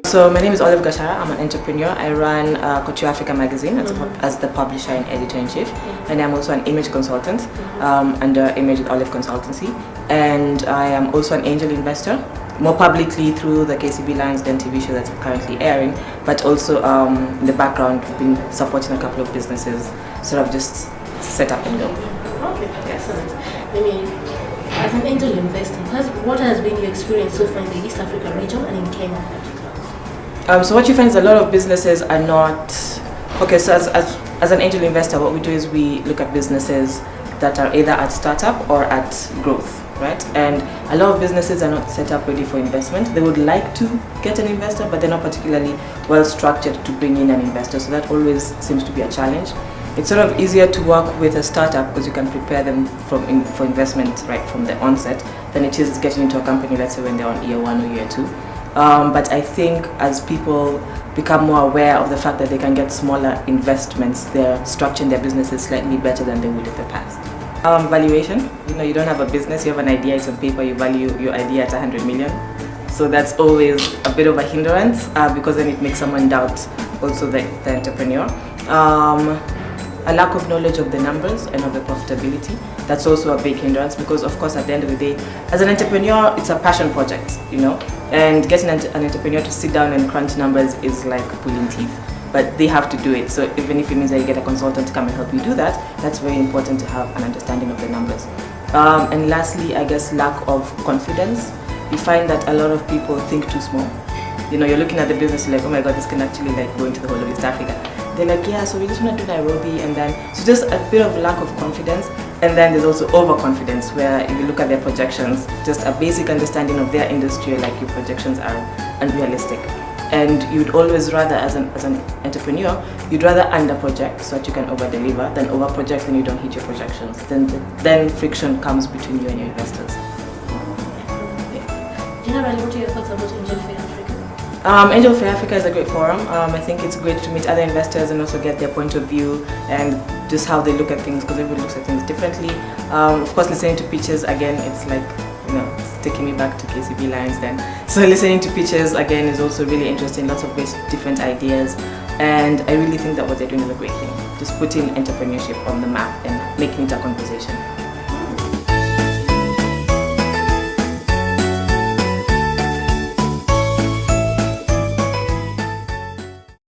So my name is Gachara. I'm an entrepreneur. I run Couture Africa magazine as the publisher and editor-in-chief, and I'm also an image consultant under Image with Olive Consultancy, and I am also an angel investor, more publicly through the KCB Lions Den TV show that's currently airing, but also in the background we've been supporting a couple of businesses, sort of just set up and go. Okay, excellent. I mean, as an angel investor, what has been your experience so far in the East Africa region and in Kenya? So what you find is a lot of businesses are not okay. So as an angel investor, what we do is we look at businesses that are either at startup or at growth, right? And a lot of businesses are not set up ready for investment. They would like to get an investor, but they're not particularly well structured to bring in an investor. So that always seems to be a challenge. It's sort of easier to work with a startup because you can prepare them for investment right from the onset than it is getting into a company, let's say when they're on year 1 or year 2. But I think as people become more aware of the fact that they can get smaller investments, they're structuring their businesses slightly better than they would in the past. Valuation, you don't have a business, you have an idea, it's on paper, you value your idea at 100 million. So that's always a bit of a hindrance because then it makes someone doubt also the entrepreneur. A lack of knowledge of the numbers and of the profitability, that's also a big hindrance because of course at the end of the day, as an entrepreneur, it's a passion project, and getting an entrepreneur to sit down and crunch numbers is like pulling teeth, but they have to do it. So even if it means that you get a consultant to come and help you do that, that's very important to have an understanding of the numbers. And lastly, I guess lack of confidence. You find that a lot of people think too small. You're looking at the business, you're like, oh my God, this can actually go into the whole of East Africa. They're like, yeah, so we just want to do Nairobi, and then so just a bit of lack of confidence. And then there's also overconfidence, where if you look at their projections, just a basic understanding of their industry, like your projections are unrealistic. And you'd always rather, as an entrepreneur, you'd rather under-project so that you can over-deliver than over-project and you don't hit your projections. Then friction comes between you and your investors. Generally, what are your thoughts about Angel Fair Africa? Angel Fair Africa is a great forum. I think it's great to meet other investors and also get their point of view and just how they look at things, because everybody looks at things differently. Of course, listening to pitches, again, it's like, it's taking me back to KCB Lions then. So listening to pitches, again, is also really interesting. Lots of great different ideas. And I really think that what they're doing is a great thing. Just putting entrepreneurship on the map and making it a conversation.